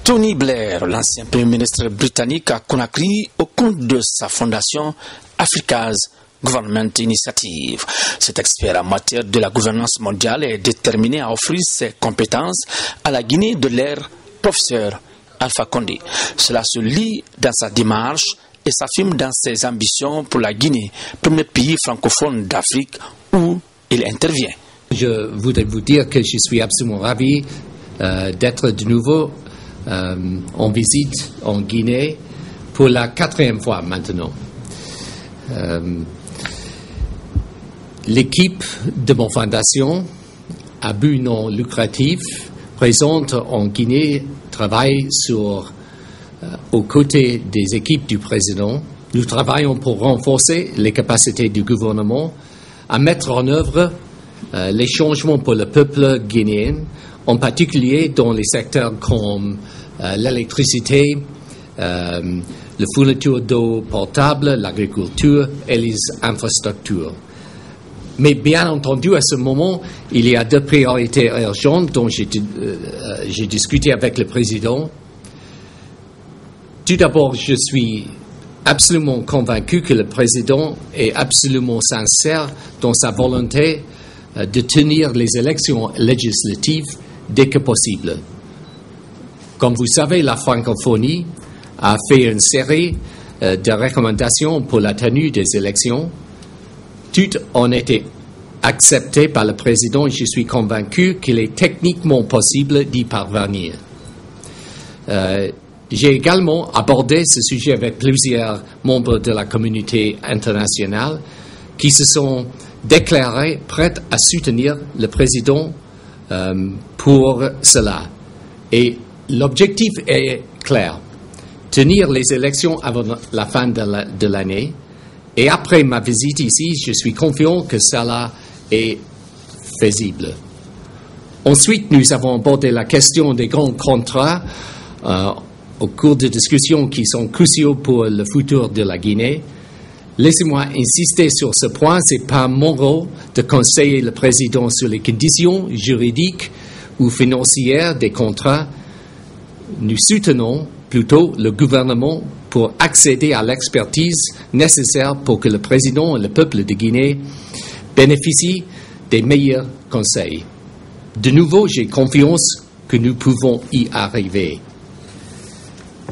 Tony Blair, l'ancien Premier ministre britannique à Conakry, au compte de sa fondation Africa's Government Initiative. Cet expert en matière de la gouvernance mondiale est déterminé à offrir ses compétences à la Guinée de l'ère professeur Alpha Condé. Cela se lit dans sa démarche et s'affirme dans ses ambitions pour la Guinée, premier pays francophone d'Afrique où il intervient. Je voudrais vous dire que je suis absolument ravi d'être de nouveau en visite en Guinée pour la 4e fois maintenant. L'équipe de mon fondation à but non lucratif présente en Guinée travaille aux côtés des équipes du président. Nous travaillons pour renforcer les capacités du gouvernement à mettre en œuvre les changements pour le peuple guinéen, en particulier dans les secteurs comme l'électricité, la fourniture d'eau potable, l'agriculture et les infrastructures. Mais bien entendu, à ce moment, il y a 2 priorités urgentes dont j'ai discuté avec le président. Tout d'abord, je suis absolument convaincu que le président est absolument sincère dans sa volonté de tenir les élections législatives dès que possible. Comme vous savez, la francophonie a fait une série de recommandations pour la tenue des élections. Toutes ont été acceptées par le président et je suis convaincu qu'il est techniquement possible d'y parvenir. J'ai également abordé ce sujet avec plusieurs membres de la communauté internationale qui se sont déclarés prêts à soutenir le président pour cela. Et l'objectif est clair, tenir les élections avant la fin de l'année. Et après ma visite ici, je suis confiant que cela est faisable. Ensuite, nous avons abordé la question des grands contrats au cours de discussions qui sont cruciaux pour le futur de la Guinée. Laissez-moi insister sur ce point. Ce n'est pas mon rôle de conseiller le président sur les conditions juridiques ou financières des contrats. Nous soutenons plutôt le gouvernement pour accéder à l'expertise nécessaire pour que le président et le peuple de Guinée bénéficient des meilleurs conseils. De nouveau, j'ai confiance que nous pouvons y arriver.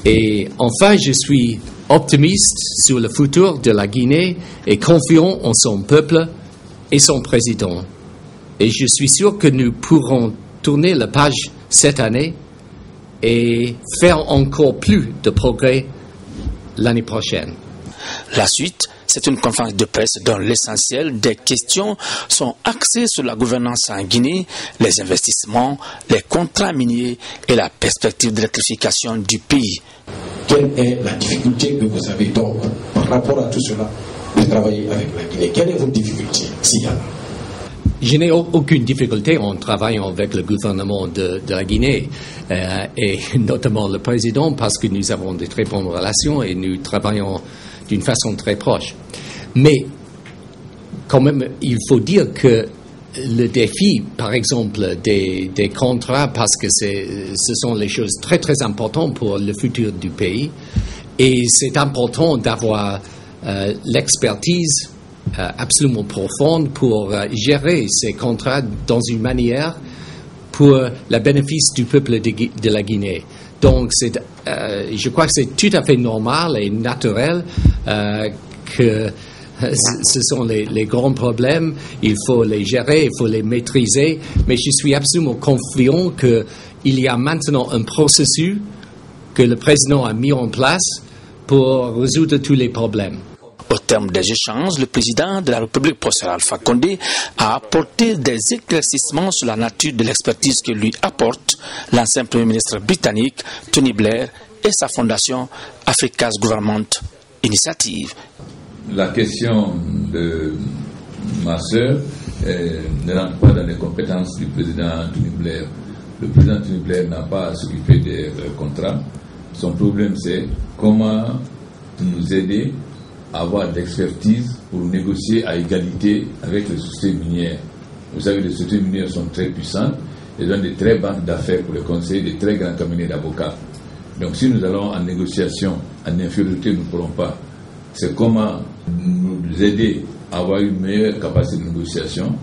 Et enfin, je suis optimiste sur le futur de la Guinée et confiant en son peuple et son président. Et je suis sûr que nous pourrons tourner la page cette année et faire encore plus de progrès l'année prochaine. La suite, c'est une conférence de presse dont l'essentiel des questions sont axées sur la gouvernance en Guinée, les investissements, les contrats miniers et la perspective d'électrification du pays. Quelle est la difficulté que vous avez donc par rapport à tout cela de travailler avec la Guinée? Quelle est votre difficulté, s'il y en a? Je n'ai aucune difficulté en travaillant avec le gouvernement de la Guinée et notamment le président parce que nous avons de très bonnes relations et nous travaillons d'une façon très proche. Mais quand même, il faut dire que le défi, par exemple, des contrats, parce que ce sont les choses très très importantes pour le futur du pays et c'est important d'avoir l'expertise absolument profonde pour gérer ces contrats dans une manière pour le bénéfice du peuple de la Guinée. Donc, je crois que c'est tout à fait normal et naturel que ce sont les grands problèmes. Il faut les gérer, il faut les maîtriser. Mais je suis absolument confiant qu'il y a maintenant un processus que le président a mis en place pour résoudre tous les problèmes. Au terme des échanges, le président de la République, professeur Alpha Condé, a apporté des éclaircissements sur la nature de l'expertise que lui apporte l'ancien Premier ministre britannique Tony Blair et sa fondation Africa's Government Initiative. La question de ma sœur ne rentre pas dans les compétences du président Tony Blair. Le président Tony Blair n'a pas à s'occuper des contrats. Son problème, c'est comment nous aider à avoir d'expertise pour négocier à égalité avec les sociétés minières. Vous savez, les sociétés minières sont très puissantes ils ont des très banques d'affaires pour les conseiller, des très grands cabinets d'avocats. Donc si nous allons en négociation, en infériorité, nous ne pourrons pas. C'est comment nous aider à avoir une meilleure capacité de négociation,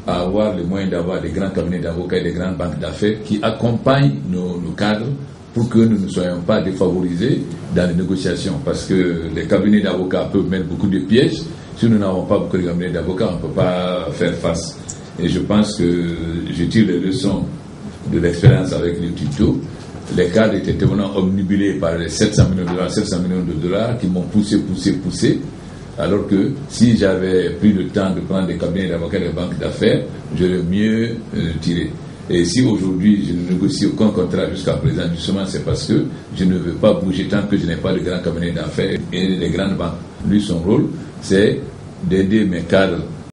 à avoir les moyens d'avoir des grands cabinets d'avocats et des grandes banques d'affaires qui accompagnent nos cadres pour que nous ne soyons pas défavorisés dans les négociations. Parce que les cabinets d'avocats peuvent mettre beaucoup de pièges. Si nous n'avons pas beaucoup de cabinets d'avocats, on ne peut pas faire face. Et je pense que je tire les leçons de l'expérience avec le tuto. Les cadres étaient tellement omnibulés par les 700 millions de dollars qui m'ont poussé. Alors que si j'avais pris le temps de prendre des cabinets d'avocats et des banques d'affaires, j'aurais mieux tiré. Et si aujourd'hui je ne négocie aucun contrat jusqu'à présent, justement, c'est parce que je ne veux pas bouger tant que je n'ai pas de grands cabinets d'affaires et des grandes banques. Lui, son rôle, c'est d'aider mes cadres